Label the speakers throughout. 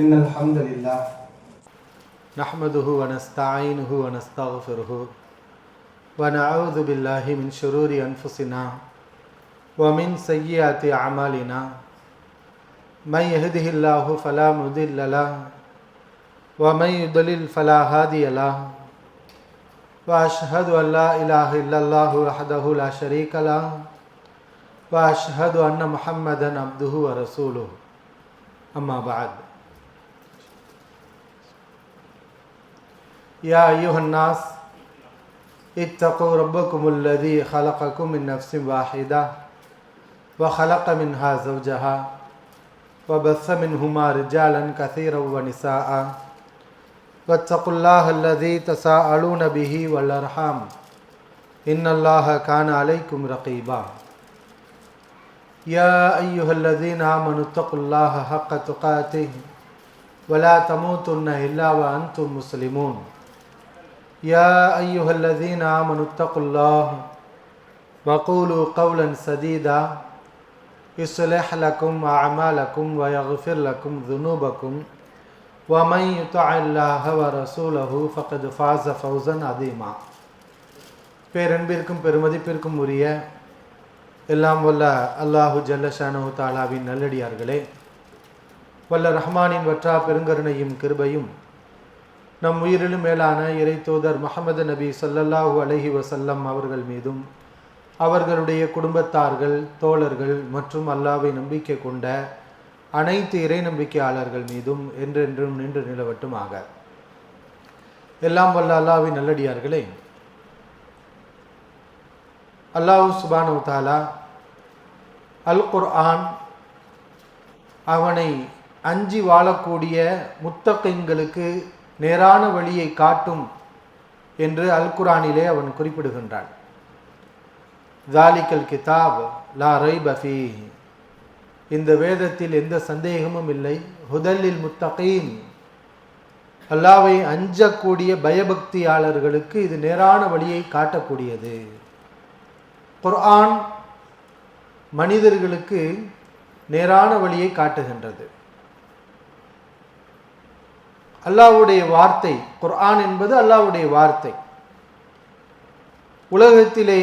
Speaker 1: إن الحمد لله نحمده ونستعينه ونستغفره ونعوذ بالله من شرور أنفسنا ومن سيئات أعمالنا من يهده الله فلا مضل له ومن يضلل فلا هادي له وأشهد أن لا إله إلا الله وحده لا شريك له وأشهد أن محمدا عبده ورسوله أما بعد يا أيها الناس اتقوا ربكم الذي خلقكم من نفس واحدة وخلق منها زوجها وبث منهما رجالا كثيرا ونساء واتقوا الله الذي تساءلون به والأرحام إن الله كان عليكم رقيبا يا أيها الذين آمنوا اتقوا الله حق تقاته ولا تموتن إلا وأنتم مسلمون يا أيها الذين آمنوا اتقوا الله وقولوا قولا سديدا يصلح لكم أعمالكم ويغفر لكم ذنوبكم ومن يطع الله ورسوله فقد فاز فوزا عظيما. பேரன்பிற்கும் பெருமதிப்பிற்கும் உரிய எல்லாம் வல்ல அல்லாஹு ஜல்ல ஷானஹு தஆலாவின் நல்லடியார்களே, வல்ல ரஹ்மானின் வற்றா பெருங்கருணையும் கிருபையும் நம் உயிரிலும் மேலான இறை தூதர் முஹம்மது நபி ஸல்லல்லாஹு அலைஹி வஸல்லம் அவர்கள் மீதும் அவர்களுடைய குடும்பத்தார்கள், தோழர்கள் மற்றும் அல்லாஹ்வை நம்பிக்கை கொண்ட அனைத்து இறை நம்பிக்கையாளர்கள் மீதும் என்றென்றும் நின்று நிலவட்டுமாக. எல்லாம் வல்ல அல்லாஹ்வின் நல்லடியார்களே, அல்லாஹ் சுப்ஹானஹு வ தஆலா அல் குர்ஆன் அவனை அஞ்சி வாழக்கூடிய முத்தகீன்களுக்கு நேரான வழியை காட்டும் என்று அல் குர்ஆனிலே அவன் குறிப்பிடுகின்றான். ஜாலிகல் கிதாப் லா ரைப ஃபீஹ், இந்த வேதத்தில் எந்த சந்தேகமும் இல்லை. ஹுதல்லில் முத்தகீன், அல்லாஹ்வை அஞ்சக்கூடிய பயபக்தியாளர்களுக்கு இது நேரான வழியை காட்டக்கூடியது. குர்ஆன் மனிதர்களுக்கு நேரான வழியை காட்டுகின்றது. அல்லாஹ்வுடைய வார்த்தை, குர்ஆன் என்பது அல்லாஹ்வுடைய வார்த்தை. உலகத்திலே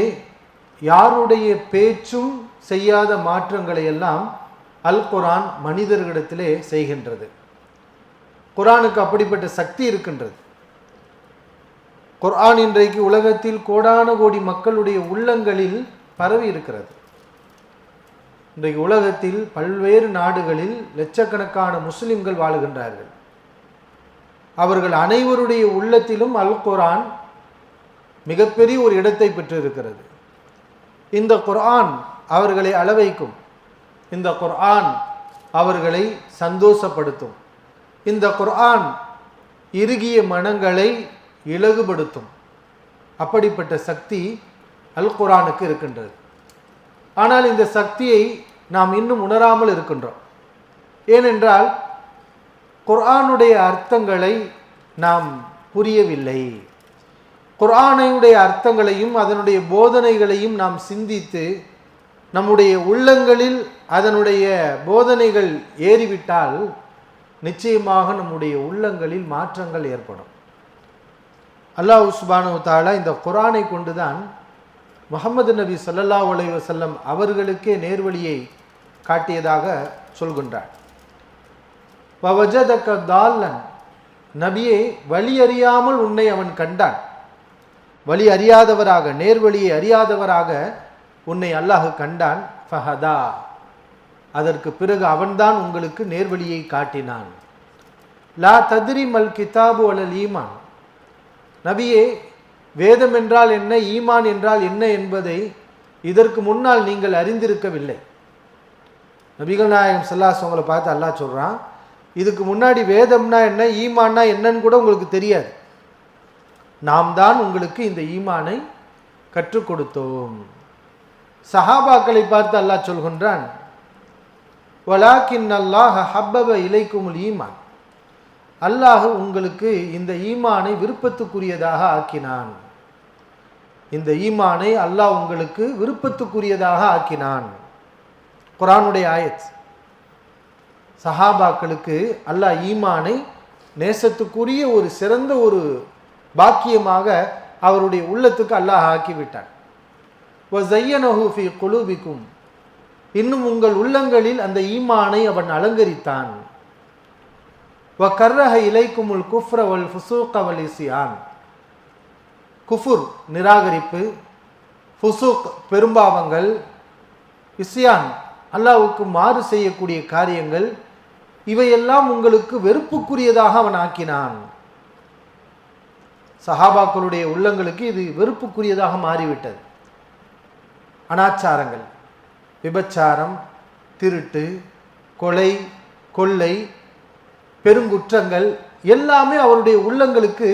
Speaker 1: யாருடைய பேச்சும் செய்யாத மாற்றங்களை எல்லாம் அல் குர்ஆன் மனிதர்களிடத்திலே செய்கின்றது. குர்ஆனுக்கு அப்படிப்பட்ட சக்தி இருக்கின்றது. குர்ஆன் இன்றைக்கு உலகத்தில் கோடான கோடி மக்களுடைய உள்ளங்களில் பரவி இருக்கிறது. இன்றைக்கு உலகத்தில் பல்வேறு நாடுகளில் லட்சக்கணக்கான முஸ்லிம்கள் வாழுகின்றார்கள். அவர்கள் அனைவருடைய உள்ளத்திலும் அல் குர்ஆன் மிகப்பெரிய ஒரு இடத்தை பெற்றிருக்கிறது. இந்த குர்ஆன் அவர்களை அளவைக்கும், இந்த குர்ஆன் அவர்களை சந்தோஷப்படுத்தும், இந்த குர்ஆன் இறுகிய மனங்களை இலகுபடுத்தும். அப்படிப்பட்ட சக்தி அல் குர்ஆனுக்கு இருக்கின்றது. ஆனால் இந்த சக்தியை நாம் இன்னும் உணராமல் இருக்கின்றோம். ஏனென்றால் குர்ஆனுடைய அர்த்தங்களை நாம் புரியவில்லை. குர்ஆனுடைய அர்த்தங்களையும் அதனுடைய போதனைகளையும் நாம் சிந்தித்து நம்முடைய உள்ளங்களில் அதனுடைய போதனைகள் ஏறிவிட்டால் நிச்சயமாக நம்முடைய உள்ளங்களில் மாற்றங்கள் ஏற்படும். அல்லாஹ் சுப்ஹானஹு வ தஆலா இந்த குர்ஆனை கொண்டுதான் முஹம்மது நபி ஸல்லல்லாஹு அலைஹி வஸல்லம் அவர்களுக்கே நேர்வழியை காட்டியதாக சொல்கின்றார். வவஜதக தால்லன், நபியே வழி அறியாமல் உன்னை அவன் கண்டான். வழி அறியாதவராக, நேர்வழியை அறியாதவராக உன்னை அல்லாஹ் கண்டான். ஃபஹதா, அதற்கு பிறகு அவன்தான் உங்களுக்கு நேர்வழியை காட்டினான். லா தத்ரி மல் கிதாபு அலல் ஈமான், நபியே வேதம் என்றால் என்ன, ஈமான் என்றால் என்ன என்பதை இதற்கு முன்னால் நீங்கள் அறிந்திருக்கவில்லை. நபிகள் நாயகம் ஸல்லல்லாஹு அலைஹி வஸல்லம் பார்த்து அல்லாஹ் சொல்றான், இதுக்கு முன்னாடி வேதம்னா என்ன, ஈமான்னா என்னன்னு கூட உங்களுக்கு தெரியாது. நாம் தான் உங்களுக்கு இந்த ஈமானை கற்றுக் கொடுத்தோம். சஹாபாக்களை பார்த்து அல்லாஹ் சொல்கின்றான், வலாக்கின் அல்லாஹ் ஹப்பப இலைக்குமுல் ஈமான், அல்லாஹ் உங்களுக்கு இந்த ஈமானை விருப்பத்துக்குரியதாக ஆக்கினான். இந்த ஈமானை அல்லாஹ் உங்களுக்கு விருப்பத்துக்குரியதாக ஆக்கினான். குர்ஆனுடைய ஆயத். சஹாபாக்களுக்கு அல்லாஹ் ஈமானை நேசத்துக்குரிய ஒரு சிறந்த ஒரு பாக்கியமாக அவருடைய உள்ளத்துக்கு அல்லாஹ் ஆக்கிவிட்டான். வஸய்யனஹு ஃபீ குலூபிக்கும், இன்னும் உங்கள் உள்ளங்களில் அந்த ஈமானை அவன் அலங்கரித்தான். வகர்ரஹ இலைக்குமுல் குஃப்ர வல் ஃபுசூக வல் இஸ்யான், குஃபுர் நிராகரிப்பு, ஃபுசூக் பெரும்பாவங்கள், இஸ்யான் அல்லாஹ்வுக்கு மாறு செய்யக்கூடிய காரியங்கள், இவையெல்லாம் உங்களுக்கு வெறுப்புக்குரியதாக அவன் ஆக்கினான். சஹாபாக்களுடைய உள்ளங்களுக்கு இது வெறுப்புக்குரியதாக மாறிவிட்டது. அனாச்சாரங்கள், விபச்சாரம், திருட்டு, கொலை, கொள்ளை, பெருங்குற்றங்கள் எல்லாமே அவருடைய உள்ளங்களுக்கு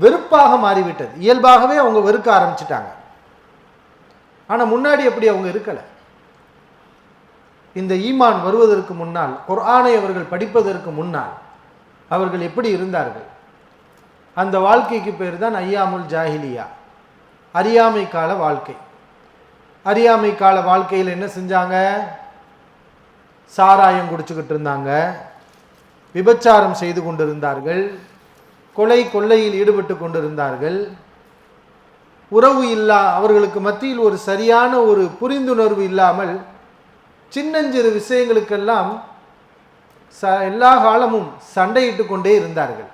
Speaker 1: வெறுப்பாக மாறிவிட்டது. இயல்பாகவே அவங்க வெறுக்க ஆரம்பிச்சிட்டாங்க. ஆனால் முன்னாடி அப்படி அவங்க இருக்கலை. இந்த ஈமான் வருவதற்கு முன்னால், குர்ஆனை அவர்கள் படிப்பதற்கு முன்னால் அவர்கள் எப்படி இருந்தார்கள்? அந்த வாழ்க்கைக்கு பேர் தான் ஐயாமுல் ஜாஹிலியா, அறியாமை கால வாழ்க்கை. அறியாமை கால வாழ்க்கையில் என்ன செஞ்சாங்க? சாராயம் குடிச்சுக்கிட்டு இருந்தாங்க, விபச்சாரம் செய்து கொண்டிருந்தார்கள், கொலை கொள்ளையில் ஈடுபட்டு கொண்டிருந்தார்கள். உறவு இல்லா அவர்களுக்கு மத்தியில் ஒரு சரியான ஒரு புரிந்துணர்வு இல்லாமல் சின்னஞ்சிறு விஷயங்களுக்கெல்லாம் எல்லா காலமும் சண்டையிட்டு கொண்டே இருந்தார்கள்.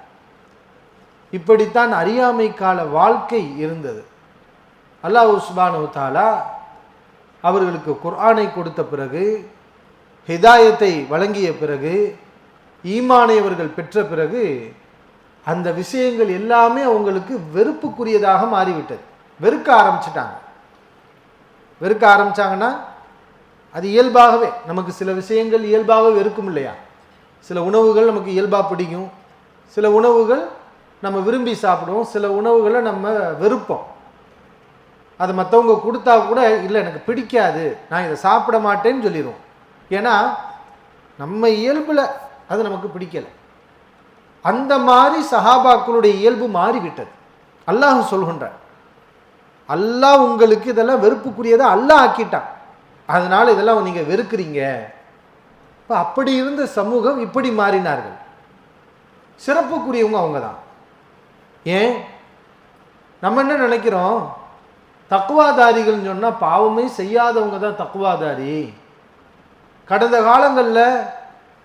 Speaker 1: இப்படித்தான் அறியாமை கால வாழ்க்கை இருந்தது. அல்லாஹ் சுப்ஹானஹு வ தஆலா அவர்களுக்கு குர்ஆனை கொடுத்த பிறகு, ஹிதாயத்தை வழங்கிய பிறகு, ஈமானை அவர்கள் பெற்ற பிறகு அந்த விஷயங்கள் எல்லாமே அவங்களுக்கு வெறுப்புக்குரியதாக மாறிவிட்டது. வெறுக்க ஆரம்பிச்சிட்டாங்க. வெறுக்க ஆரம்பிச்சாங்கன்னா அது இயல்பாகவே, நமக்கு சில விஷயங்கள் இயல்பாகவே வெறுக்கும் இல்லையா? சில உணவுகள் நமக்கு இயல்பாக பிடிக்கும், சில உணவுகள் நம்ம விரும்பி சாப்பிடுவோம், சில உணவுகளை நம்ம வெறுப்போம். அது மற்றவங்க கொடுத்தா கூட இல்லை எனக்கு பிடிக்காது, நான் இதை சாப்பிட மாட்டேன்னு சொல்லிடுவோம். ஏன்னா நம்ம இயல்பில் அது நமக்கு பிடிக்கலை. அந்த மாதிரி சஹாபாக்களுடைய இயல்பு மாறிவிட்டது. அல்லாஹ் சொல்கின்றார், அல்லாஹ் உங்களுக்கு இதெல்லாம் வெறுப்புக்குரியதை அல்லாஹ் ஆக்கிட்டான், அதனால் இதெல்லாம் நீங்கள் வெறுக்கிறீங்க. இப்போ அப்படி இருந்த சமூகம் இப்படி மாறினார்கள். சிறப்புக்குரியவங்க அவங்க தான். ஏன் நம்ம என்ன நினைக்கிறோம்? தக்குவாதாரிகள்னு சொன்னால் பாவமே செய்யாதவங்க தான் தக்குவாதாரி. கடந்த காலங்களில்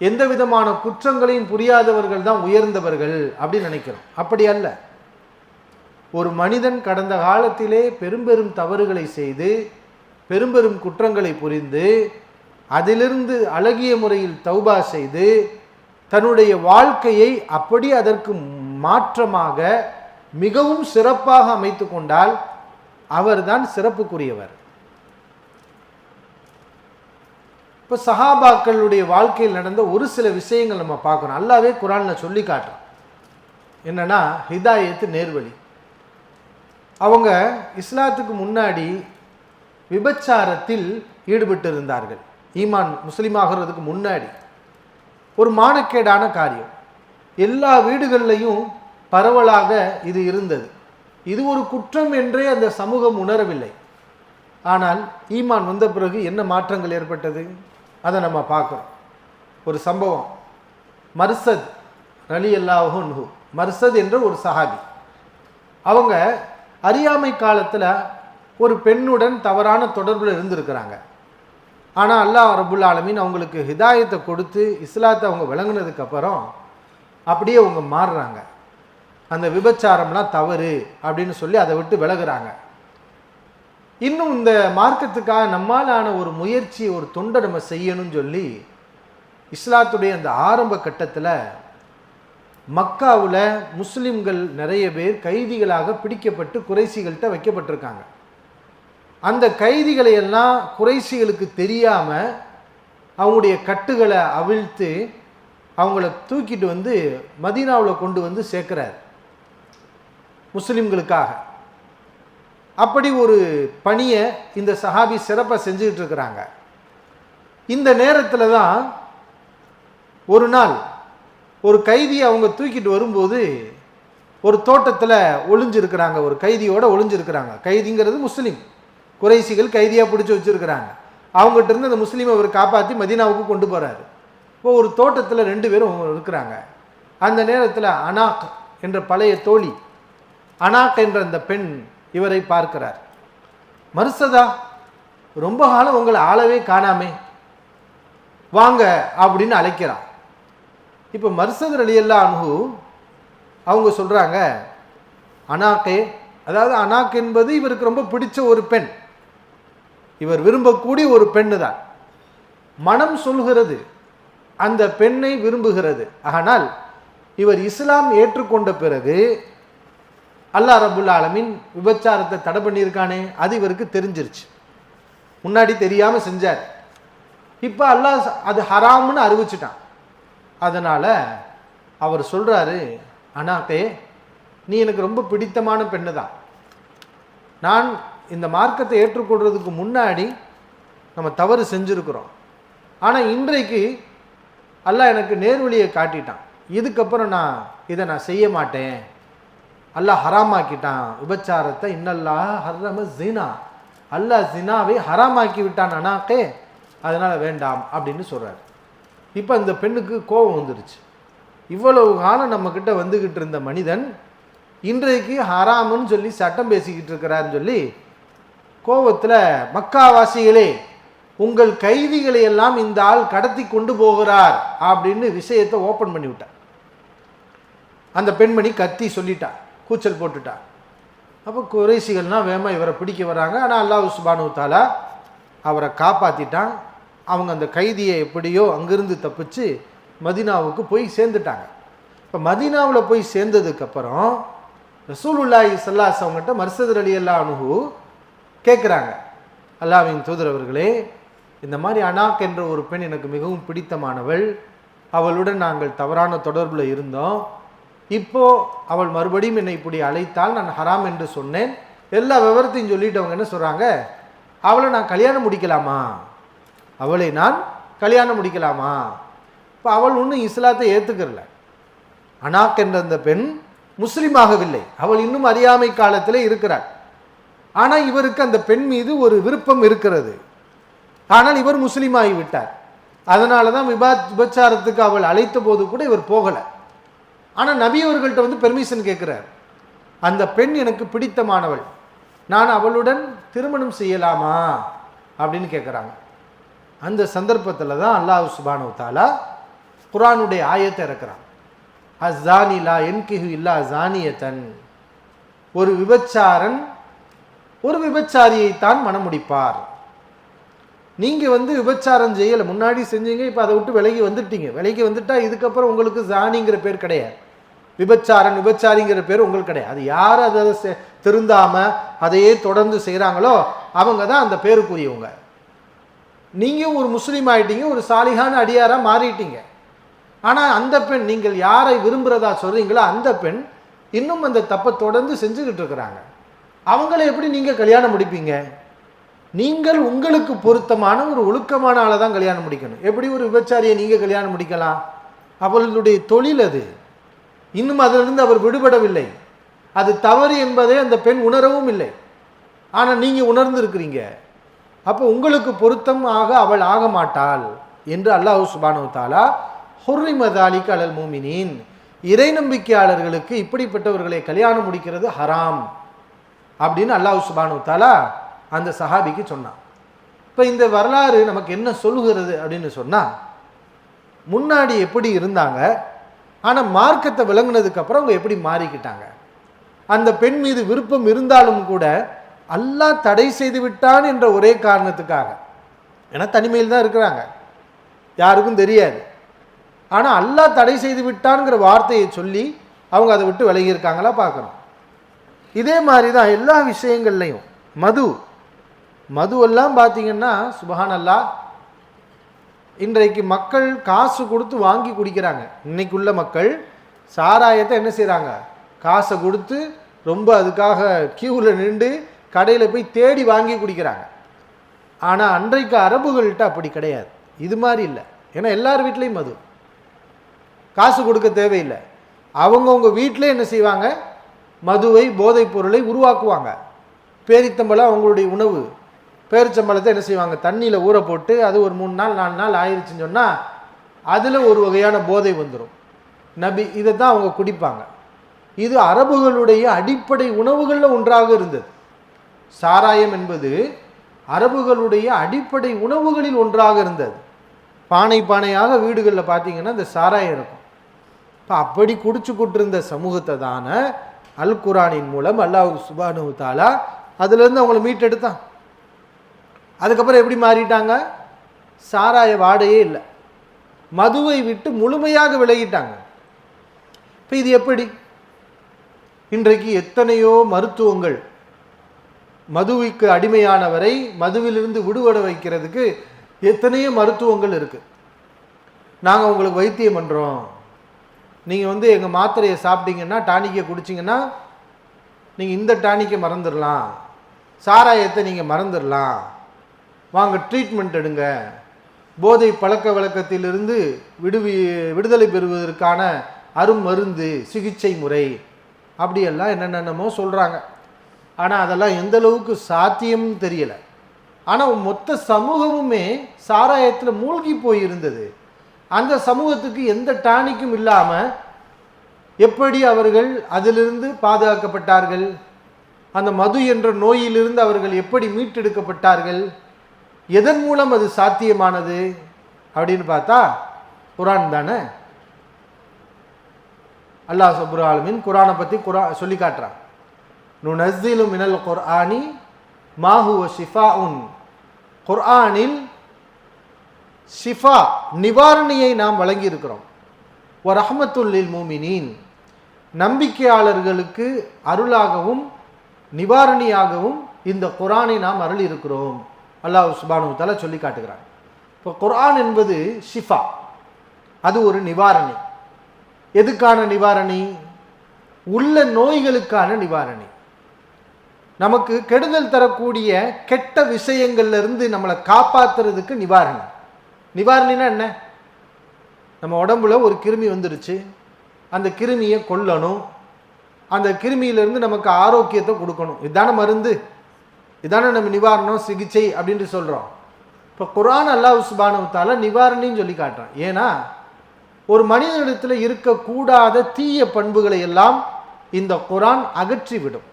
Speaker 1: எந்த விதமான குற்றங்களையும் புரியாதவர்கள் தான் உயர்ந்தவர்கள் அப்படின்னு நினைக்கிறோம். அப்படி அல்ல. ஒரு மனிதன் கடந்த காலத்திலே பெரும் தவறுகளை செய்து பெரும் குற்றங்களை புரிந்து அதிலிருந்து அழகிய முறையில் தௌபா செய்து தன்னுடைய வாழ்க்கையை அப்படி அதற்கு மாற்றமாக மிகவும் சிறப்பாக அமைத்து கொண்டால் அவர்தான் சிறப்புக்குரியவர். இப்போ சஹாபாக்களுடைய வாழ்க்கையில் நடந்த ஒரு சில விஷயங்கள் நம்ம பார்க்கணும். அல்லாஹ்வே குர்ஆன்ல சொல்லி காட்டுறோம். என்னன்னா ஹிதாயத்து, நேர்வழி. அவங்க இஸ்லாத்துக்கு முன்னாடி விபச்சாரத்தில் ஈடுபட்டு இருந்தார்கள். ஈமான் முஸ்லீமாகிறதுக்கு முன்னாடி ஒரு மானக்கேடான காரியம். எல்லா வீடுகள்லையும் பரவலாக இது இருந்தது. இது ஒரு குற்றம் என்றே அந்த சமூகம் உணரவில்லை. ஆனால் ஈமான் வந்த பிறகு என்ன மாற்றங்கள் ஏற்பட்டது அதை நம்ம பார்க்குறோம். ஒரு சம்பவம், மர்சத் ரலியல்லாஹு அன்ஹு, மர்சத் என்ற ஒரு சஹாபி. அவங்க அறியாமை காலத்தில் ஒரு பெண்ணுடன் தவறான தொடர்பில் இருந்திருக்கிறாங்க. ஆனால் அல்லாஹ் ரப்புல் ஆலமீன் அவங்களுக்கு ஹிதாயத்தை கொடுத்து இஸ்லாத்தை அவங்க விளங்குனதுக்கப்புறம் அப்படியே அவங்க மாறுறாங்க. அந்த விபச்சாரம்லாம் தவறு அப்படின்னு சொல்லி அதை விட்டு விலகுறாங்க. இன்னும் இந்த மார்க்கத்துக்காக நம்மாலான ஒரு முயற்சி, ஒரு தொண்டை நம்ம செய்யணும்னு சொல்லி இஸ்லாத்துடைய அந்த ஆரம்ப கட்டத்தில் மக்காவில் முஸ்லிம்கள் நிறைய பேர் கைதிகளாக பிடிக்கப்பட்டு குறைசிகள்கிட்ட வைக்கப்பட்டிருக்காங்க. அந்த கைதிகளை எல்லாம் குறைசிகளுக்கு தெரியாமல் அவங்களுடைய கட்டுகளை அவிழ்த்து அவங்கள தூக்கிட்டு வந்து மதீனாவில் கொண்டு வந்து சேர்க்கிறார் முஸ்லிம்களுக்காக. அப்படி ஒரு பணியை இந்த சஹாபி சிறப்பாக செஞ்சுக்கிட்டு இருக்கிறாங்க. இந்த நேரத்தில் தான் ஒரு நாள் ஒரு கைதியை அவங்க தூக்கிட்டு வரும்போது ஒரு தோட்டத்தில் ஒளிஞ்சிருக்கிறாங்க, ஒரு கைதியோட ஒளிஞ்சிருக்கிறாங்க. கைதிங்கிறது முஸ்லீம், குறைசிகள் கைதியாக பிடிச்சி வச்சிருக்கிறாங்க. அவங்ககிட்ட இருந்து அந்த முஸ்லீமை அவர் காப்பாற்றி மதீனாவுக்கு கொண்டு போகிறாரு. இப்போ ஒரு தோட்டத்தில் 2 பேரும் இருக்கிறாங்க. அந்த நேரத்தில் அனாக் என்ற பழைய தோழி, அனாக் என்ற அந்த பெண் இவரை பார்க்கிறார். மர்சதா, ரொம்ப காலம் உங்களை ஆளவே காணாமே, வாங்க அப்படின்னு அழைக்கிறார். இப்போ மர்சத் ரலியல்லாஹு அன்ஹு அவங்க சொல்கிறாங்க, அனாக்கே, அதாவது அனாக் என்பது இவருக்கு ரொம்ப பிடிச்ச ஒரு பெண், இவர் விரும்பக்கூடிய ஒரு பெண்ணு தான். மனம் சொல்கிறது அந்த பெண்ணை விரும்புகிறது. ஆனால் இவர் இஸ்லாம் ஏற்றுக்கொண்ட பிறகு அல்லாஹ் ரப்புல் ஆலமீன் விபச்சாரத்தை தடை பண்ணியிருக்கானே, அது இவருக்கு தெரிஞ்சிருச்சு. முன்னாடி தெரியாமல் செஞ்சார், இப்போ அல்லாஹ் அது ஹராம்னு அறிவிச்சிட்டான். அதனால் அவர் சொல்கிறாரு, அனாக்கே, நீ எனக்கு ரொம்ப பிடித்தமான பெண்ணு தான். நான் இந்த மார்க்கத்தை ஏற்றுக்கொள்றதுக்கு முன்னாடி நம்ம தவறு செஞ்சுருக்கிறோம். ஆனால் இன்றைக்கு அல்லாஹ் எனக்கு நேர்வழியை காட்டிட்டான். இதுக்கப்புறம் இதை நான் செய்ய மாட்டேன். அல்லாஹ் ஹராமாக்கிட்டான் விபச்சாரத்தை. இன்னல்லாஹ் ஹர்ரம ஜினா, அல்லாஹ் ஜினாவை ஹராமாக்கி விட்டான் அனாக்கே, அதனால் வேண்டாம் அப்படின்னு சொல்கிறார். இப்போ அந்த பெண்ணுக்கு கோபம் வந்துடுச்சு. இவ்வளவு காலம் நம்மக்கிட்ட வந்துக்கிட்டு இருந்த மனிதன் இன்றைக்கு ஹராமுன்னு சொல்லி சட்டம் பேசிக்கிட்டு இருக்கிறாருன்னு சொல்லி கோபத்தில், மக்காவாசிகளே, உங்கள் கைதிகளை எல்லாம் இந்த ஆள் கடத்தி கொண்டு போகிறார் அப்படின்னு விஷயத்தை ஓப்பன் பண்ணி விட்டார். அந்த பெண்மணி கத்தி சொல்லிட்டா, கூச்சல் போட்டுட்டா. அப்போ குறைசிகள்லாம் வேகமாக இவரை பிடிக்க வராங்க. ஆனால் அல்லாஹ் சுப்ஹானஹு வ தஆலா அவரை காப்பாற்றிட்டான். அவங்க அந்த கைதியை எப்படியோ அங்கிருந்து தப்பிச்சு மதீனாவுக்கு போய் சேர்ந்துட்டாங்க. இப்போ மதீனாவில் போய் சேர்ந்ததுக்கப்புறம் ரசூலுல்லாஹி ஸல்லல்லாஹு அலைஹி வஸல்லம் அவங்ககிட்ட மர்சத் ரலியல்லாஹு அன்ஹு கேட்குறாங்க, அல்லாஹ்வின் தூதர் அவர்களே, இந்த மாதிரி அனாக் என்ற ஒரு பெண் எனக்கு மிகவும் பிடித்தமானவள், அவளுடன் நாங்கள் தவறான தொடர்பில் இருந்தோம். இப்போ அவள் மறுபடியும் என்னை இப்படி அழைத்தால் நான் ஹராம் என்று சொன்னேன். எல்லா விவரத்தையும் சொல்லிட்டு அவங்க என்ன சொல்கிறாங்க, அவளை நான் கல்யாணம் முடிக்கலாமா, அவளை நான் கல்யாணம் முடிக்கலாமா? இப்போ அவள் ஒன்றும் இஸ்லாத்தை ஏற்றுக்கிறல. அனாக் என்ற அந்த பெண் முஸ்லீமாகவில்லை, அவள் இன்னும் அறியாமை காலத்தில் இருக்கிறாள். ஆனால் இவருக்கு அந்த பெண் மீது ஒரு விருப்பம் இருக்கிறது. ஆனால் இவர் முஸ்லீமாகி விட்டார். அதனால தான் விபச்சாரத்துக்கு அவள் அழைத்த போது கூட இவர் போகலை. ஆனால் நபி அவர்கள்ட்ட வந்து பெர்மிஷன் கேட்குறார், அந்த பெண் எனக்கு பிடித்தமானவள், நான் அவளுடன் திருமணம் செய்யலாமா அப்படின்னு கேட்குறாங்க. அந்த சந்தர்ப்பத்தில் தான் அல்லாஹ் சுப்ஹானஹு வ தஆலா குர்ஆனுடைய ஆயத்தை இறக்குறான். அஸ்ஸானி லா யன்கிஹு இல்லா ஜானியத்தன், ஒரு விபச்சாரன் ஒரு விபச்சாரியைத்தான் மணமுடிப்பார். நீங்கள் வந்து விபச்சாரம் செய்யலை, முன்னாடி செஞ்சீங்க, இப்போ அதை விட்டு விலகி வந்துட்டீங்க. விலகி வந்துட்டா இதுக்கப்புறம் உங்களுக்கு ஜானிங்கிற பேர் கிடையாது, விபச்சாரன் விபச்சாரிங்கிற பேர் உங்களுக்கு கிடையாது. அது யார் அதை திருந்தாமல் அதையே தொடர்ந்து செய்கிறாங்களோ அவங்க தான் அந்த பேருக்குரியவங்க. நீங்கள் ஒரு முஸ்லீம் ஆகிட்டீங்க, ஒரு சாலிகான அடியாராக மாறிட்டீங்க. ஆனால் அந்த பெண், நீங்கள் யாரை விரும்புகிறதா சொல்கிறீங்களோ அந்த பெண் இன்னும் அந்த தப்பை தொடர்ந்து செஞ்சுக்கிட்டு இருக்கிறாங்க. அவங்கள எப்படி நீங்கள் கல்யாணம் முடிப்பீங்க? நீங்கள் உங்களுக்கு பொருத்தமான ஒரு ஒழுக்கமான ஆளை தான் கல்யாணம் முடிக்கணும். எப்படி ஒரு விபச்சாரியை நீங்கள் கல்யாணம் முடிக்கலாம்? அவர்களுடைய தொழில் அது. இன்னும் அதிலிருந்து அவர் விடுபடவில்லை. அது தவறு என்பதை அந்த பெண் உணரவும் இல்லை. ஆனால் நீங்கள் உணர்ந்து இருக்கிறீங்க. அப்போ உங்களுக்கு பொருத்தமாக அவள் ஆக மாட்டாள் என்று அல்லாஹ் சுப்ஹானஹு வ தஆலா ஹுர்ரிம ஸாலிக அலல் முஃமினீன், இறை நம்பிக்கையாளர்களுக்கு இப்படிப்பட்டவர்களை கல்யாணம் முடிக்கிறது ஹராம் அப்படின்னு அல்லாஹ் சுப்ஹானஹு வ தஆலா அந்த சஹாபிக்கு சொன்னான். இப்போ இந்த வரலாறு நமக்கு என்ன சொல்லுகிறது அப்படின்னு சொன்னால், முன்னாடி எப்படி இருந்தாங்க, ஆனால் மார்க்கத்தை விளங்குனதுக்கப்புறம் அவங்க எப்படி மாறிக்கிட்டாங்க. அந்த பெண் மீது விருப்பம் இருந்தாலும் கூட அல்லாஹ் தடை செய்து விட்டான் என்ற ஒரே காரணத்துக்காக, ஏன்னா தனிமையில் தான் இருக்கிறாங்க, யாருக்கும் தெரியாது. ஆனால் அல்லாஹ் தடை செய்து விட்டான்ங்கிற வார்த்தையை சொல்லி அவங்க அதை விட்டு விலகியிருக்காங்களா பார்க்குறோம். இதே மாதிரி தான் எல்லா விஷயங்கள்லையும். மதுவெல்லாம் பார்த்தீங்கன்னா சுப்ஹானல்லாஹ், இன்றைக்கு மக்கள் காசு கொடுத்து வாங்கி குடிக்கிறாங்க. இன்னைக்குள்ள மக்கள் சாராயத்தை என்ன செய்கிறாங்க, காசை கொடுத்து ரொம்ப அதுக்காக கியூவில் நின்று கடையில் போய் தேடி வாங்கி குடிக்கிறாங்க. ஆனால் அன்றைக்கு அரபுகள்கிட்ட அப்படி கிடையாது, இது மாதிரி இல்லை. ஏன்னா எல்லார் வீட்லேயும் மது, காசு கொடுக்க தேவையில்லை. அவங்கவுங்க வீட்டிலே என்ன செய்வாங்க, மதுவை, போதைப் பொருளை உருவாக்குவாங்க. பேரித்தம்பழம் அவங்களுடைய உணவு. பேரிச்சம்பழத்தை என்ன செய்வாங்க, தண்ணியில் ஊற போட்டு அது ஒரு 3 நாள் 4 நாள் ஆயிடுச்சுன்னு சொன்னால் அதில் ஒரு வகையான போதை வந்துடும். நபி இதை தான் அவங்க குடிப்பாங்க. இது அரபுகளுடைய அடிப்படை உணவுகளில் ஒன்றாக இருந்தது. சாராயம் என்பது அரபுகளுடைய அடிப்படை உணவுகளில் ஒன்றாக இருந்தது. பானை பானையாக வீடுகளில் பார்த்தீங்கன்னா இந்த சாராயம் இருக்கும். இப்போ அப்படி குடிச்சு கொண்டிருந்த சமூகத்தை தான அல் குரானின் மூலம் அல்லாஹ் சுப்ஹானஹு வ தஆலா அதிலிருந்து அவங்கள மீட்டெடுத்தான். அதுக்கப்புறம் எப்படி மாறிட்டாங்க? சாராய வாடையே இல்லை, மதுவை விட்டு முழுமையாக விலகிட்டாங்க. இப்போ இது எப்படி? இன்றைக்கு எத்தனையோ மருத்துவங்கள் மதுவுக்கு அடிமையானவரை மதுவிலிருந்து விடுபட வைக்கிறதுக்கு எத்தனையோ மருத்துவங்கள் இருக்கு. நாங்கள் உங்களுக்கு வைத்தியம் பண்ணுறோம், நீங்கள் எங்கள் மாத்திரையை சாப்பிட்டீங்கன்னா, டானிக்கை குடிச்சிங்கன்னா நீங்கள் இந்த டானிக்கை மறந்துடலாம், சாராயத்தை நீங்கள் மறந்துடலாம், வாங்க ட்ரீட்மெண்ட் எடுங்க, போதை பழக்க வழக்கத்திலிருந்து விடுதலை பெறுவதற்கான அருமருந்து சிகிச்சை முறை, அப்படியெல்லாம் என்னென்னமோ சொல்கிறாங்க. ஆனால் அதெல்லாம் எந்த அளவுக்கு சாத்தியம்னு தெரியலை. ஆனால் மொத்த சமூகமுமே சாராயத்தில் மூழ்கி போயிருந்தது. அந்த சமூகத்துக்கு எந்த டானிக்கும் இல்லாமல் எப்படி அவர்கள் அதிலிருந்து பாதுகாக்கப்பட்டார்கள்? அந்த மது என்ற நோயிலிருந்து அவர்கள் எப்படி மீட்டெடுக்கப்பட்டார்கள்? எதன் மூலம் அது சாத்தியமானது அப்படின்னு பார்த்தா குரான் தானே. அல்லாஹ் ரப்பல் ஆலமீன் குரானை பற்றி சொல்லி காட்டுறான். நுனஸ்ஸிலு மினல் குர்ஆனி மா ஹுவ ஷிஃபாஉன். குர்ஆனில் ஷிஃபா நிவாரணியை நாம் வழங்கி இருக்கிறோம். வ ரஹ்மத்துல் லில் முஃமினீன், நம்பிக்கையாளர்களுக்கு அருளாகவும் நிவாரணியாகவும் இந்த குர்ஆனை நாம் அருளி இருக்கிறோம். அல்லாஹ் சுப்ஹானஹு வ தஆலா சொல்லி காட்டுகிறான். இப்போ குர்ஆன் என்பது ஷிஃபா, அது ஒரு நிவாரணி. எதுக்கான நிவாரணி? உள்ள நோய்களுக்கான நிவாரணி. நமக்கு கெடுதல் தரக்கூடிய கெட்ட விஷயங்கள்ல இருந்து நம்மளை காப்பாற்றுறதுக்கு நிவாரணி. நிவாரணினா என்ன? நம்ம உடம்புல ஒரு கிருமி வந்துருச்சு, அந்த கிருமியை கொல்லணும், அந்த கிருமியிலிருந்து நமக்கு ஆரோக்கியத்தை கொடுக்கணும். இதான மருந்து, இதான நம்ம நிவாரணம் சிகிச்சை அப்படின்ட்டு சொல்கிறோம். இப்போ குர்ஆன் அல்லாஹ் சுப்ஹானஹு வ தஆலா நிவாரணின்னு சொல்லி காட்டுறான். ஏன்னா ஒரு மனிதனிடத்தில் இருக்கக்கூடாத தீய பண்புகளை எல்லாம் இந்த குர்ஆன் அகற்றிவிடும்.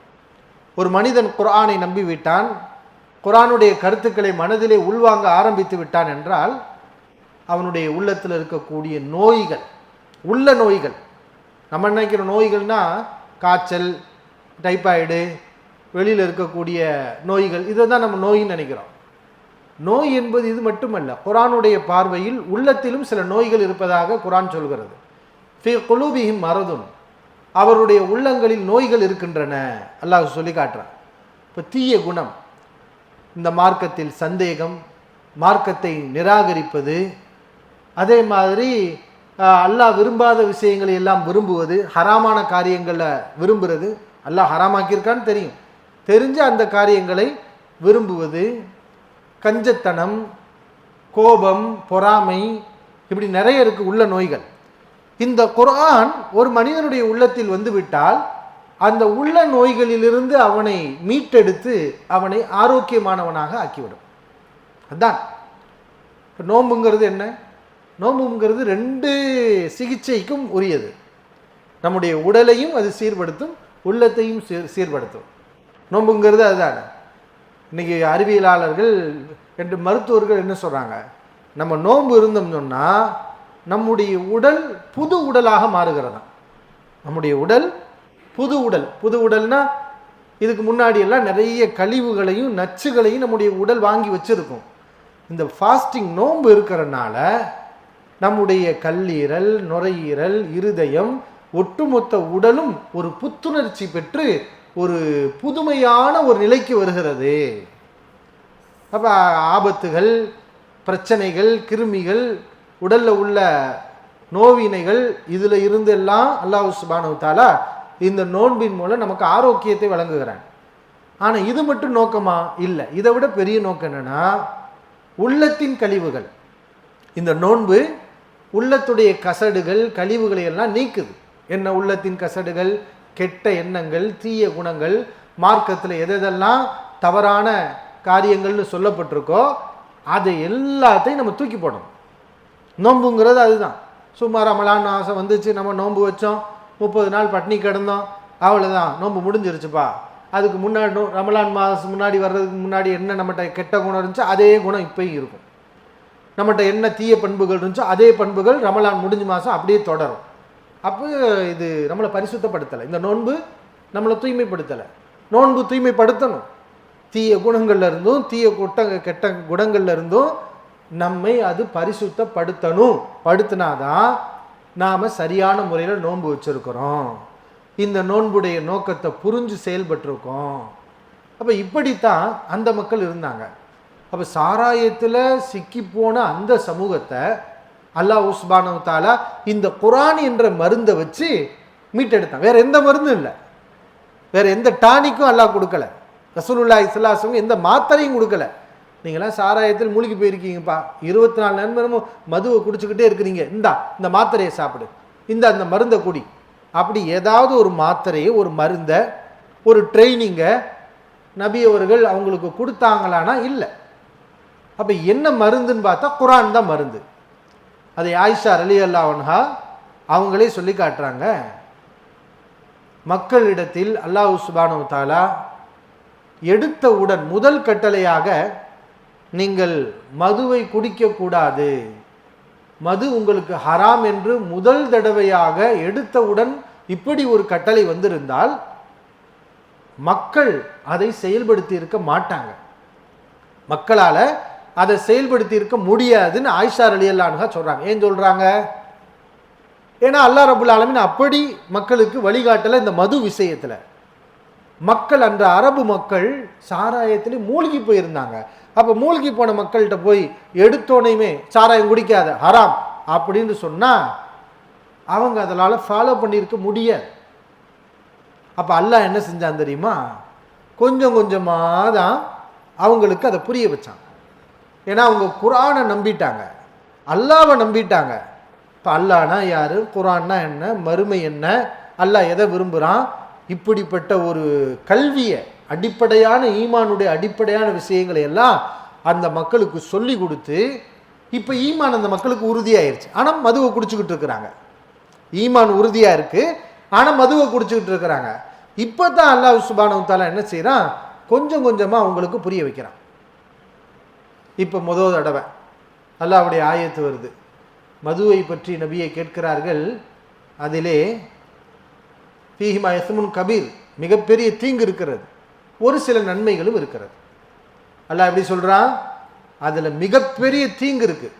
Speaker 1: ஒரு மனிதன் குர்ஆனை நம்பிவிட்டான், குர்ஆனுடைய கருத்துக்களை மனதிலே உள்வாங்க ஆரம்பித்து விட்டான் என்றால் அவனுடைய உள்ளத்தில் இருக்கக்கூடிய நோய்கள், உள்ள நோய்கள், நம்ம நினைக்கிற நோய்கள்னா காய்ச்சல், டைபாய்டு, வெளியில் இருக்கக்கூடிய நோய்கள், இதை தான் நம்ம நோயின்னு நினைக்கிறோம். நோய் என்பது இது மட்டுமல்ல. குர்ஆனுடைய பார்வையில் உள்ளத்திலும் சில நோய்கள் இருப்பதாக குர்ஆன் சொல்கிறது. ஃபீ குலூபிஹிம் மரதுன், அவருடைய உள்ளங்களில் நோய்கள் இருக்கின்றன அல்லாஹ் சொல்லி காட்டுறான். இப்போ தீய குணம், இந்த மார்க்கத்தில் சந்தேகம், மார்க்கத்தை நிராகரிப்பது, அதே மாதிரி அல்லாஹ் விரும்பாத விஷயங்களை எல்லாம் விரும்புவது, ஹராமான காரியங்களை விரும்புறது, அல்லாஹ் ஹராமாக்கியிருக்கான்னு தெரியும், தெரிஞ்சு அந்த காரியங்களை விரும்புவது, கஞ்சத்தனம், கோபம், பொறாமை, இப்படி நிறைய இருக்கு உள்ள நோய்கள். இந்த குர்ஆன் ஒரு மனிதனுடைய உள்ளத்தில் வந்து விட்டால் அந்த உள்ள நோய்களிலிருந்து அவனை மீட்டெடுத்து அவனை ஆரோக்கியமானவனாக ஆக்கிவிடும். அதுதான் நோம்புங்கிறது. என்ன நோம்புங்கிறது? 2 சிகிச்சைக்கும் உரியது. நம்முடைய உடலையும் அது சீர்படுத்தும், உள்ளத்தையும் சீர்படுத்தும். நோம்புங்கிறது அதுதான். இன்னைக்கு அறிவியலாளர்கள் என்று மருத்துவர்கள் என்ன சொல்றாங்க? நம்ம நோன்பு இருந்தோம்னு சொன்னா நம்முடைய உடல் புது உடலாக மாறுகிறதா. நம்முடைய உடல் புது உடல். புது உடல்னா இதுக்கு முன்னாடி எல்லாம் நிறைய கழிவுகளையும் நச்சுகளையும் நம்முடைய உடல் வாங்கி வச்சிருக்கும். இந்த ஃபாஸ்டிங் நோன்பு இருக்கிறனால நம்முடைய கல்லீரல், நுரையீரல், இருதயம், ஒட்டுமொத்த உடலும் ஒரு புத்துணர்ச்சி பெற்று ஒரு புதுமையான ஒரு நிலைக்கு வருகிறது. அப்ப ஆபத்துகள், பிரச்சனைகள், கிருமிகள், உடல்ல உள்ள நோவினைகள், இதுல இருந்தெல்லாம் அல்லாஹ் சுப்ஹானஹு வ தஆலா இந்த நோன்பின் மூலம் நமக்கு ஆரோக்கியத்தை வழங்குகிறான். ஆனா இது மட்டும் நோக்கமா? இல்லை. இதை விட பெரிய நோக்கம் என்னன்னா உள்ளத்தின் கழிவுகள். இந்த நோன்பு உள்ளத்துடைய கசடுகள், கழிவுகளை எல்லாம் நீக்குது. என்ன உள்ளத்தின் கசடுகள்? கெட்ட எண்ணங்கள், தீய குணங்கள், மார்க்கத்தில் எதெல்லாம் தவறான காரியங்கள்னு சொல்லப்பட்டிருக்கோ அதை எல்லாத்தையும் நம்ம தூக்கி போடணும். நோன்புங்கிறது அதுதான். சும்மா ரமலான் மாதம் வந்துச்சு, நம்ம நோன்பு வச்சோம், 30 நாள் பட்னி கிடந்தோம், அவ்வளோதான் நோன்பு முடிஞ்சிருச்சுப்பா. அதுக்கு முன்னாடி ரமலான் மாதம் முன்னாடி வர்றதுக்கு முன்னாடி என்ன நம்மகிட்ட கெட்ட குணம் இருந்துச்சோ அதே குணம் இப்போயும் இருக்கும். நம்மகிட்ட என்ன தீய பண்புகள் இருந்துச்சோ அதே பண்புகள் ரமலான் முடிஞ்ச மாதம் அப்படியே தொடரும். அப்போ இது நம்மளை பரிசுத்தப்படுத்தலை. இந்த நோன்பு நம்மளை தூய்மைப்படுத்தலை. நோன்பு தூய்மைப்படுத்தணும். தீய குணங்கள்ல இருந்தும் கெட்ட குணங்கள்ல இருந்தும் நம்மை அது பரிசுத்தப்படுத்தணும். படுத்தினாதான் நாம் சரியான முறையில் நோன்பு வச்சுருக்கிறோம், இந்த நோன்புடைய நோக்கத்தை புரிஞ்சு செயல்பட்டிருக்கோம். அப்போ இப்படித்தான் அந்த மக்கள் இருந்தாங்க. அப்போ சாராயத்தில் சிக்கிப்போன அந்த சமூகத்தை அல்லாஹ் சுப்ஹானஹு வ தஆலா இந்த குர்ஆன் என்ற மருந்தை வச்சு மீட்டெடுத்தான். வேற எந்த மருந்தும் இல்லை, வேற எந்த டானிக்கும் அல்லாஹ் கொடுக்கல. ரசூலுல்லாஹி ஸல்லல்லாஹு அலைஹி வஸல்லம் எந்த மாத்திரையும் கொடுக்கல. நீங்களாம் சாராயத்தில் மூழ்கி போயிருக்கீங்கப்பா, 24 நேரமும் மதுவை குடிச்சுக்கிட்டே இருக்கிறீங்க, இந்த மாத்திரையை சாப்பிடு, அந்த மருந்தை குடி, அப்படி ஏதாவது ஒரு மாத்திரையை, ஒரு மருந்தை, ஒரு ட்ரைனிங்கை நபி அவர்கள் அவங்களுக்கு கொடுத்தாங்களானா இல்லை. அப்போ என்ன மருந்துன்னு பார்த்தா குர்ஆன் தான் மருந்து. அதை ஆயிஷா ரலியல்லாஹு அன்ஹா அவங்களே சொல்லி காட்டுறாங்க. மக்களிடத்தில் அல்லாஹ் சுப்ஹானஹு வ தஆலா எடுத்தவுடன் முதல் கட்டளையாக நீங்கள் மதுவை குடிக்கக்கூடாது, மது உங்களுக்கு ஹராம் என்று முதல் தடவையாக எடுத்தவுடன் இப்படி ஒரு கட்டளை வந்திருந்தால் மக்கள் அதை செயல்படுத்தி இருக்க மாட்டாங்க, மக்களால் அதை செயல்படுத்தி இருக்க முடியாதுன்னு ஆயிஷா ரலியல்லாஹு அன்ஹா சொல்றாங்க. ஏன் சொல்றாங்க? ஏன்னா அல்லாஹ் ரப்புல் ஆலமீன் அப்படி மக்களுக்கு வழிகாட்டல. இந்த மது விஷயத்துல மக்கள், அன்ற அரபு மக்கள் சாராயத்திலே மூழ்கி போயிருந்தாங்க. அப்போ மூழ்கி போன மக்கள்கிட்ட போய் எடுத்தோனையுமே சாராயம் குடிக்காத ஹராம் அப்படின்னு சொன்னா அவங்க அதனால ஃபாலோ பண்ணியிருக்க முடியாது. அப்போ அல்லாஹ் என்ன செஞ்சான் தெரியுமா? கொஞ்சம் கொஞ்சமாக தான் அவங்களுக்கு அதை புரிய வச்சான். ஏன்னா அவங்க குர்ஆனை நம்பிட்டாங்க, அல்லாஹ்வை நம்பிட்டாங்க. இப்போ அல்லாஹ்னா யாரு, குர்ஆன்னா என்ன, மறுமை என்ன, அல்லாஹ் எதை விரும்புகிறான், இப்படிப்பட்ட ஒரு கல்வியை, அடிப்படையான ஈமானுடைய அடிப்படையான விஷயங்களை எல்லாம் அந்த மக்களுக்கு சொல்லி கொடுத்து இப்போ ஈமான் அந்த மக்களுக்கு உறுதியாயிருச்சு. ஆனால் மதுவை குடிச்சுக்கிட்டு இருக்கிறாங்க. ஈமான் உறுதியாக இருக்குது, ஆனால் மதுவை குடிச்சுக்கிட்டு இருக்கிறாங்க. இப்போ தான் அல்லாஹ் சுப்ஹானஹு வ தஆலா என்ன செய்கிறான், கொஞ்சம் கொஞ்சமாக அவங்களுக்கு புரிய வைக்கிறான். இப்போ முதல் தடவை அல்லாஹ்வுடைய ஆயத்து வருது. மதுவை பற்றி நபியை கேட்கிறார்கள். அதிலே ஃபீஹிமா இஸ்முன் கபீர், மிகப்பெரிய தீங்கு இருக்கிறது, ஒரு சில நன்மைகளும் இருக்கிறது. அல்லாஹ் எப்படி சொல்கிறான்? அதில் மிகப்பெரிய தீங்கு இருக்குது.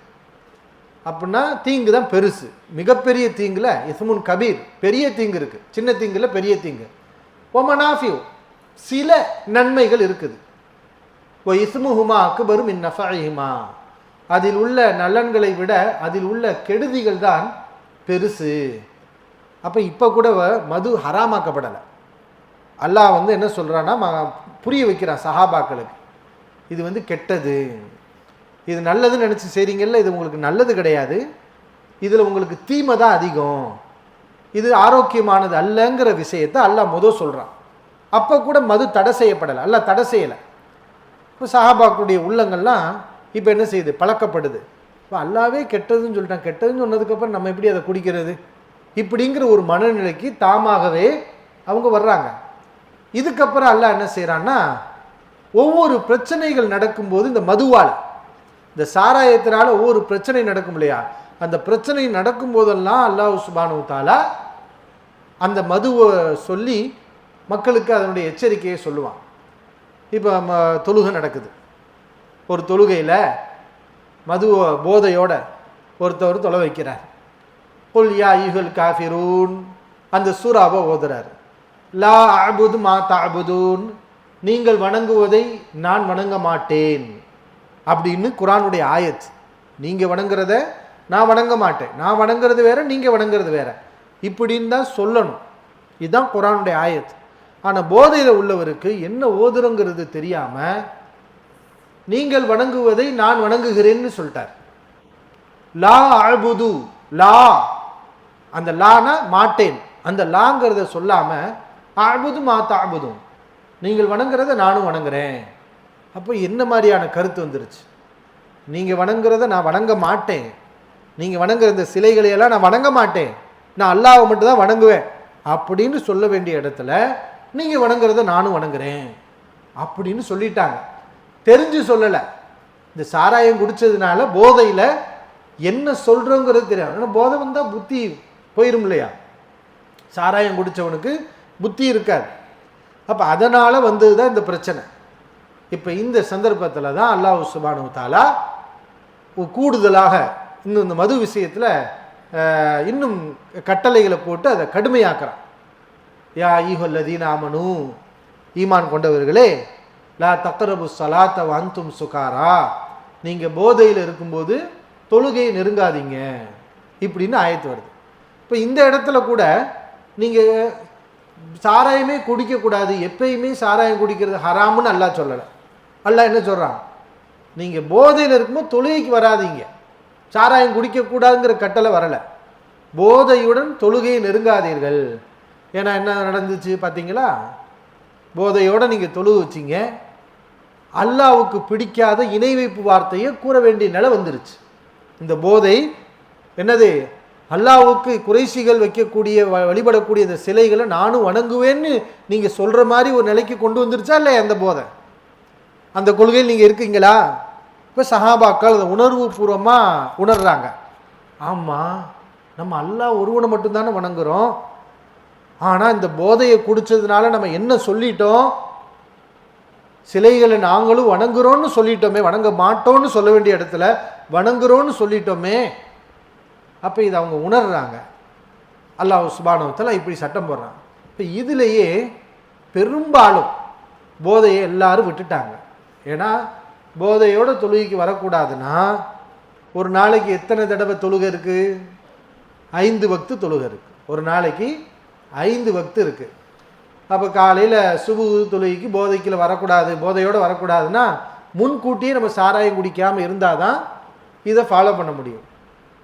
Speaker 1: அப்படின்னா தீங்கு தான் பெருசு. மிகப்பெரிய தீங்குல இஸ்முன் கபீர், பெரிய தீங்கு இருக்குது, சின்ன தீங்குல பெரிய தீங்கு. ஒமனாஃபியூ, சில நன்மைகள் இருக்குது. ஓ இஸ்முஹுமா அக்பரு மின் நஃபஇஹிமா, அதில் உள்ள நலன்களை விட அதில் உள்ள கெடுதிகள் தான் பெருசு. அப்போ இப்போ கூட மது ஹராமாக்கப்படலை. அல்லாஹ் என்ன சொல்கிறான்னா புரிய வைக்கிறான் சஹாபாக்களுக்கு, இது கெட்டது, இது நல்லதுன்னு நினச்சி செய்கிறீங்கல்ல, இது உங்களுக்கு நல்லது கிடையாது, இதில் உங்களுக்கு தீமை தான் அதிகம், இது ஆரோக்கியமானது அல்லங்கிற விஷயத்தை அல்லாஹ் சொல்கிறான். அப்போ கூட மது தடை செய்யப்படலை, அல்லாஹ் தடை செய்யலை. இப்போ சஹாபாக்களுடைய உள்ளங்கள்லாம் இப்போ என்ன செய்யுது, பழக்கப்படுது. இப்போ அல்லாவே கெட்டதுன்னு சொல்லிட்டான், கெட்டதுன்னு சொன்னதுக்கப்புறம் நம்ம எப்படி அதை குடிக்கிறது, இப்படிங்கிற ஒரு மனநிலைக்கு தாமாகவே அவங்க வர்றாங்க. இதுக்கப்புறம் அல்லாஹ் என்ன செய்கிறான்னா, ஒவ்வொரு பிரச்சனைகள் நடக்கும்போது இந்த மதுவால், இந்த சாராயத்தினால ஒவ்வொரு பிரச்சனை நடக்கும் இல்லையா, அந்த பிரச்சனை நடக்கும் போதெல்லாம் அல்லாஹ் சுப்ஹானஹு வ தஆலா அந்த மதுவை சொல்லி மக்களுக்கு அதனுடைய எச்சரிக்கையை சொல்லுவான். இப்போ தொழுகை நடக்குது, ஒரு தொழுகையில் மது போதையோட ஒருத்தவர் தொலை வைக்கிறார். குல் யா அய்யுஹல் காஃபிரூன், அந்த சூராவை ஓதுறார். லா அஅபுது மா தஅபுதூன், நீங்கள் வணங்குவதை நான் வணங்க மாட்டேன் அப்படின்னு குர்ஆனுடைய ஆயத். நீங்கள் வணங்குறத நான் வணங்க மாட்டேன், நான் வணங்குறது வேற, நீங்கள் வணங்குறது வேற, இப்படின்னு தான் சொல்லணும். இதுதான் குர்ஆனுடைய ஆயத். ஆனால் போதையில் உள்ளவருக்கு என்ன ஓதுறங்கிறது தெரியாமல் நீங்கள் வணங்குவதை நான் வணங்குகிறேன்னு சொல்லிட்டார். லா அஅபுது, லா, அந்த லானா மாட்டேன், அந்த லாங்கிறத சொல்லாமல் அஅ்புது மா தஅ்புதுன், நீங்கள் வணங்குறத நானும் வணங்குறேன். அப்போ என்ன மாதிரியான கருத்து வந்துருச்சு? நீங்கள் வணங்குறத நான் வணங்க மாட்டேன், நீங்கள் வணங்குற இந்த சிலைகளை எல்லாம் நான் வணங்க மாட்டேன், நான் அல்லாஹ்வை மட்டும் தான் வணங்குவேன் அப்படின்னு சொல்ல வேண்டிய இடத்துல நீங்கள் வணங்குறத நானும் வணங்குறேன் அப்படின்னு சொல்லிட்டாங்க. தெரிஞ்சு சொல்லலை. இந்த சாராயம் குடித்ததுனால போதையில் என்ன சொல்கிறோங்கிறது தெரியாது. ஆனால் போதை வந்தால் புத்தி போயிடும் இல்லையா? சாராயம் குடித்தவனுக்கு புத்தி இருக்காது. அப்போ அதனால் வந்தது தான் இந்த பிரச்சனை. இப்போ இந்த சந்தர்ப்பத்தில் தான் அல்லாஹ் சுப்ஹானஹு வ தஆலா கூடுதலாக இன்னும் இந்த மது விஷயத்தில் இன்னும் கட்டளைகளை போட்டு அதை கடுமையாக்குறான். யா அய்யுஹல்லதீன ஆமனூ, ஈமான் கொண்டவர்களே, லா தக்ரபு ஸலாத்த வ அன்தும் சுகாரா, நீங்கள் போதையில் இருக்கும்போது தொழுகையை நெருங்காதீங்க இப்படின்னு ஆயத்து வருது. இப்போ இந்த இடத்துல கூட நீங்கள் சாராயமே குடிக்கக்கூடாது, எப்பயுமே சாராயம் குடிக்கிறது ஹராம்னு அல்லாஹ் சொல்லலை. அல்லாஹ் என்ன சொல்கிறான்? நீங்கள் போதையில் இருக்கும்போது தொழுகைக்கு வராதீங்க, சாராயம் குடிக்கக்கூடாதுங்கிற கட்டளை வரலை. போதையுடன் தொழுகையை நெருங்காதீர்கள். ஏன்னா என்ன நடந்துச்சு பார்த்தீங்களா? போதையோடு நீங்கள் தொழுக வச்சிங்க, அல்லாஹ்வுக்கு பிடிக்காத இணை வைப்பு வார்த்தையை கூற வேண்டிய நிலை வந்துருச்சு. இந்த போதை என்னது? அல்லாஹ்வுக்கு குறைஷிகள் வைக்கக்கூடிய வழிபடக்கூடிய இந்த சிலைகளை நானும் வணங்குவேன்னு நீங்கள் சொல்கிற மாதிரி ஒரு நிலைக்கு கொண்டு வந்துருச்சா இல்லையா? அந்த போதை, அந்த கொள்கையில் நீங்கள் இருக்கீங்களா? இப்போ சஹாபாக்கள் அதை உணர்வு பூர்வமாக உணர்றாங்க. ஆமாம், நம்ம அல்லாஹ் ஒருவனை மட்டும்தானே வணங்குறோம், ஆனால் இந்த போதையை குடித்ததுனால நம்ம என்ன சொல்லிட்டோம்? சிலைகளை நாங்களும் வணங்குறோன்னு சொல்லிட்டோமே, வணங்க மாட்டோன்னு சொல்ல வேண்டிய இடத்துல வணங்குறோன்னு சொல்லிட்டோமே. அப்போ இதை அவங்க உணர்றாங்க. அல்லாஹ் சுப்ஹானஹு வ தஆலா இப்படி சட்டம் போடுறாங்க. இப்போ இதுலேயே பெரும்பாலும் போதையை எல்லாரும் விட்டுட்டாங்க. ஏன்னா போதையோட தொழுகைக்கு வரக்கூடாதுன்னா ஒரு நாளைக்கு எத்தனை தடவை தொழுகை இருக்குது? 5 வக்து தொழுகை இருக்குது. ஒரு நாளைக்கு 5 வக்து இருக்குது. அப்போ காலையில் சுபுஹ் தொழுகைக்கு போதைக்குள்ள வரக்கூடாது, போதையோடு வரக்கூடாதுன்னா முன்கூட்டியே நம்ம சாராயம் குடிக்காமல் இருந்தால் தான் இதை ஃபாலோ பண்ண முடியும்.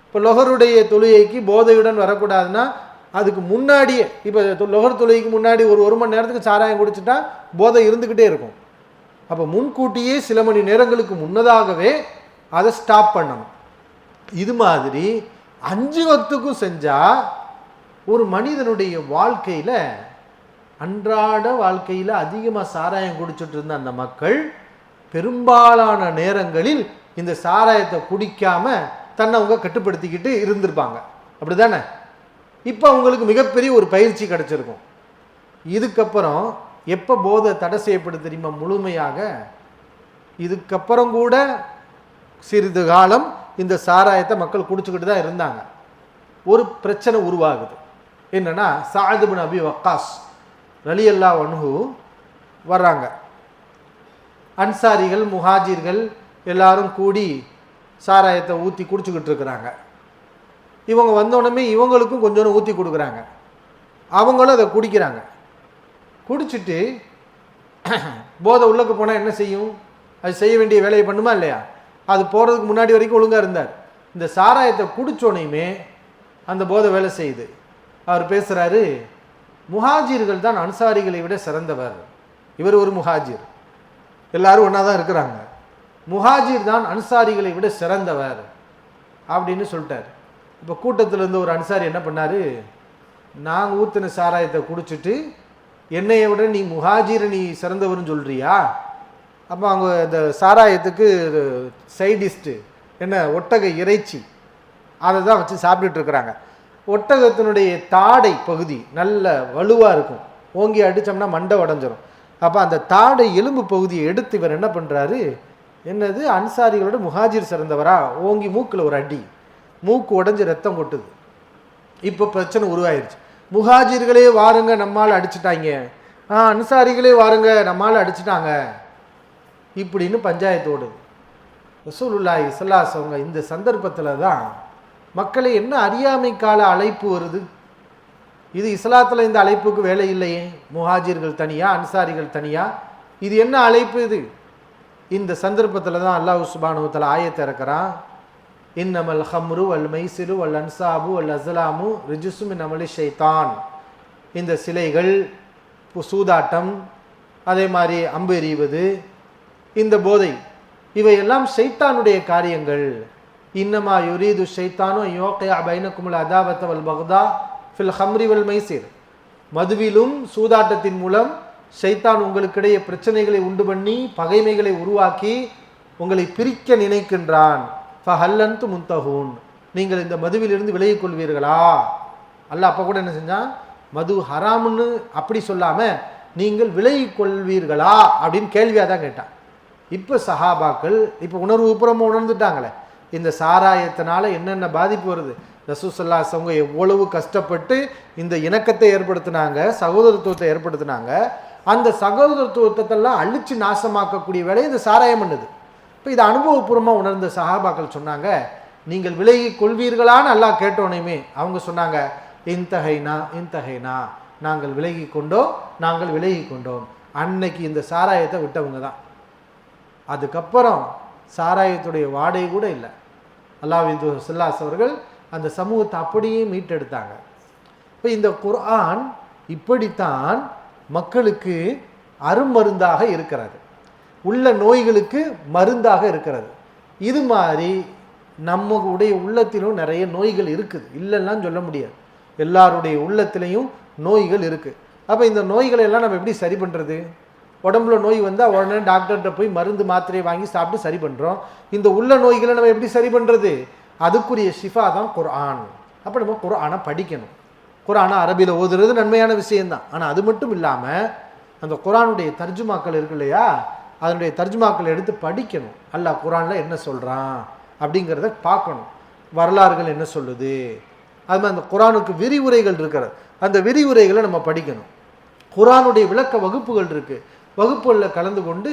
Speaker 1: இப்போ லொஹருடைய தொழுகைக்கு போதையுடன் வரக்கூடாதுன்னா அதுக்கு முன்னாடியே, இப்போ லொஹர் தொழுகைக்கு முன்னாடி ஒரு மணி நேரத்துக்கு சாராயம் குடிச்சிட்டா போதை இருந்துக்கிட்டே இருக்கும். அப்போ முன்கூட்டியே சில மணி நேரங்களுக்கு முன்னதாகவே அதை ஸ்டாப் பண்ணணும். இது மாதிரி 5 வக்துக்கும் செஞ்சால் ஒரு மனிதனுடைய வாழ்க்கையில், அன்றாட வாழ்க்கையில் அதிகமாக சாராயம் குடிச்சிட்டு இருந்த அந்த மக்கள் பெரும்பாலான நேரங்களில் இந்த சாராயத்தை குடிக்காமல் தன்னை அவங்க கட்டுப்படுத்திக்கிட்டு இருந்திருப்பாங்க. அப்படி தானே? இப்போ அவங்களுக்கு மிகப்பெரிய ஒரு பயிற்சி கிடச்சிருக்கும். இதுக்கப்புறம் எப்போ போதை தடை செய்யப்படும் தெரியுமா? முழுமையாக. இதுக்கப்புறம் கூட சிறிது காலம் இந்த சாராயத்தை மக்கள் குடிச்சுக்கிட்டு தான் இருந்தாங்க. ஒரு பிரச்சனை உருவாகுது. என்னென்னா, சஅத் இப்னு அபி வக்காஸ் ரலியல்லாஹு அன்ஹு வர்றாங்க. அன்சாரிகள் முஹாஜிர்கள் எல்லாரும் கூடி சாராயத்தை ஊற்றி குடிச்சுக்கிட்டு இருக்கிறாங்க. இவங்க வந்தோடனே இவங்களுக்கும் கொஞ்சம் ஊற்றி கொடுக்குறாங்க. அவங்களும் அதை குடிக்கிறாங்க. குடிச்சிட்டு போதை உள்ளக்கு போனால் என்ன செய்யும்? அது செய்ய வேண்டிய வேலையை பண்ணுமா இல்லையா? அது போகிறதுக்கு முன்னாடி வரைக்கும் ஒழுங்காக இருந்தார். இந்த சாராயத்தை குடித்தோனையுமே அந்த போதை வேலை செய்யுது. அவர் பேசுகிறாரு, முஹாஜிர்கள் தான் அன்சாரிகளை விட சிறந்தவர். இவர் ஒரு முஹாஜிர், எல்லாரும் ஒன்றா தான் இருக்கிறாங்க. முஹாஜிர் தான் அன்சாரிகளை விட சிறந்தவர் அப்படின்னு சொல்லிட்டார். இப்போ கூட்டத்தில் இருந்து ஒரு அன்சாரி என்ன பண்ணார்? நாங்கள் ஊற்றின சாராயத்தை குடிச்சிட்டு என்னையை விட நீ முஹாஜிரை நீ சிறந்தவர்னு சொல்கிறியா? அப்போ அவங்க இந்த சாராயத்துக்கு சைடிஸ்ட்டு என்ன, ஒட்டக இறைச்சி, அதை தான் வச்சு சாப்பிட்டுட்டு இருக்கிறாங்க. ஒட்டகத்தினுடைய தாடை பகுதி நல்ல வலுவாக இருக்கும், ஓங்கி அடித்தோம்னா மண்டை உடஞ்சிரும். அப்போ அந்த தாடை எலும்பு பகுதியை எடுத்து இவர் என்ன பண்ணுறாரு? என்னது, அன்சாரிகளோட முஹாஜிர் சிறந்தவரா? ஓங்கி மூக்கில் ஒரு அடி, மூக்கு உடஞ்சி ரத்தம் கொட்டுது. இப்போ பிரச்சனை உருவாயிருச்சு. முஹாஜிர்களே வாருங்க நம்மால் அடிச்சுட்டாங்க, அன்சாரிகளே வாருங்க நம்மால் அடிச்சுட்டாங்க இப்படின்னு பஞ்சாயத்து ஓடுது. ரசூலுல்லாஹி ஸல்லல்லாஹு அலைஹி வஸல்லம் இந்த சந்தர்ப்பத்தில் தான் மக்களை என்ன அறியாமைக்கால அழைப்பு வருது? இது இஸ்லாத்தில் இந்த அழைப்புக்கு வேலை இல்லையே. முஹாஜிர்கள் தனியா, அன்சாரிகள் தனியா, இது என்ன அழைப்பு இது? இந்த சந்தர்ப்பத்தில் தான் அல்லாஹ் சுப்ஹானஹு வ தஆலா ஆயத்தை இறக்குறான். இன்னமல் ஹம்ரு வல் மைசிரு வல் அன்சாபு வல் அஸ்லாமு ரிஜுசு மின் அமலி ஷைத்தான். இந்த சிலைகள், சூதாட்டம், அதே மாதிரி அம்பு எறிவது, இந்த போதை, இவையெல்லாம் ஷைத்தானுடைய காரியங்கள். இன்னமா யுரீது ஷைத்தானு யோகியா பைனகுமுல் அதாவத வல் பக்தா ஃபில் ஹம்ரி வல் மைசிர். மதுவிலும் சூதாட்டத்தின் மூலம் ஷைத்தான் உங்களுக்கிடையே பிரச்சனைகளை உண்டு பண்ணி பகைமைகளை உருவாக்கி உங்களை பிரிக்க நினைக்கின்றான். ஃபஹல்லன்து முன்தஹூன், நீங்கள் இந்த மதுவிலிருந்து விலகிக் கொள்வீர்களா? அல்லாஹ் அப்போ கூட என்ன செஞ்சான், மது ஹராம்னு அப்படி சொல்லாம நீங்கள் விலகிக் கொள்வீர்களா அப்படின்னு கேள்வியாக தான் கேட்டான். இப்போ சஹாபாக்கள் இப்போ உணர்வுபூர்வமாக உணர்ந்துட்டாங்களே இந்த சாராயத்தினால என்னென்ன பாதிப்பு வருது. ரசூல் ஸல்லல்லாஹு அலைஹி வஸல்லம் எவ்வளவு கஷ்டப்பட்டு இந்த இணக்கத்தை ஏற்படுத்தினாங்க, சகோதரத்துவத்தை ஏற்படுத்தினாங்க. அந்த சகோதரத்துவத்தெல்லாம் அழிச்சு நாசமாக்கக்கூடிய வேலையை இந்த சாராயம் பண்ணுது. இப்போ இதை அனுபவபூர்வமாக உணர்ந்த சஹாபாக்கள் சொன்னாங்க, நீங்கள் விலகி கொள்வீர்களான்னு அல்லாஹ் கேட்டோனையுமே அவங்க சொன்னாங்க, இன்தஹைனா, நாங்கள் விலகி கொண்டோம், நாங்கள் விலகி கொண்டோம். அன்னைக்கு இந்த சாராயத்தை விட்டவங்க தான். அதுக்கப்புறம் சாராயத்துடைய வாடை கூட இல்லை. அல்லாஹ்வின் தூதர் ஸல்லல்லாஹு அலைஹி அவர்கள் அந்த சமூகத்தை அப்படியே மீட்டெடுத்தாங்க. இப்போ இந்த குர்ஆன் இப்படித்தான் மக்களுக்கு அருமருந்தாக இருக்கிறது, உள்ள நோய்களுக்கு மருந்தாக இருக்கிறது. இது மாதிரி நம்முடைய உள்ளத்திலும் நிறைய நோய்கள் இருக்குது, இல்லைன்னா சொல்ல முடியாது. எல்லாருடைய உள்ளத்திலையும் நோய்கள் இருக்குது. அப்போ இந்த நோய்களை எல்லாம் நம்ம எப்படி சரி பண்ணுறது? உடம்புல நோய் வந்தால் உடனே டாக்டர்கிட்ட போய் மருந்து மாத்திரையை வாங்கி சாப்பிட்டு சரி பண்ணுறோம். இந்த உள்ள நோய்களை நம்ம எப்படி சரி பண்ணுறது? அதுக்குரிய ஷிஃபா தான் குர்ஆன். அப்போ நம்ம குர்ஆனை படிக்கணும். குர்ஆனை அரபியில் ஓதுறது நன்மையான விஷயம்தான். ஆனால் அது மட்டும் இல்லாமல் அந்த குர்ஆனுடைய தர்ஜுமாக்கள் இருக்கு இல்லையா, அதனுடைய தர்ஜுமாக்களை எடுத்து படிக்கணும். அல்லாஹ் குர்ஆனில் என்ன சொல்கிறான் அப்படிங்கிறத பார்க்கணும். வரலாறுகள் என்ன சொல்லுது, அது மாதிரி அந்த குர்ஆனுக்கு விரிவுரைகள் இருக்கிறது, அந்த விரிவுரைகளை நம்ம படிக்கணும். குர்ஆனுடைய விளக்க வகுப்புகள் இருக்குது, வகுப்புகளில் கலந்து கொண்டு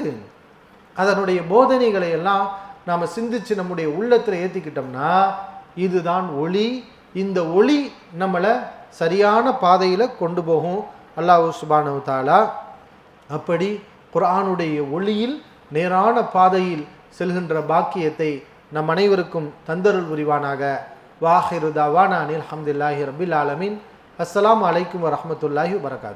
Speaker 1: அதனுடைய போதனைகளை எல்லாம் நாம் சிந்தித்து நம்முடைய உள்ளத்தில் ஏற்றிக்கிட்டோம்னா இதுதான் ஒளி. இந்த ஒளி நம்மளை சரியான பாதையில் கொண்டு போகும். அல்லாஹ் சுப்ஹானஹு வ தஆலா அப்படி குர்ஆனுடைய ஒளியில் நேரான பாதையில் செல்கின்ற பாக்கியத்தை நம் அனைவருக்கும் தந்தருள் புரிவானாக. வாஹிரு தவானா அனில் ஹம்துலில்லாஹி ரப்பில் ஆலமீன். அஸ்ஸலாமு அலைக்கும் வரஹ்மத்துல்லாஹி வபரகாத்துஹு.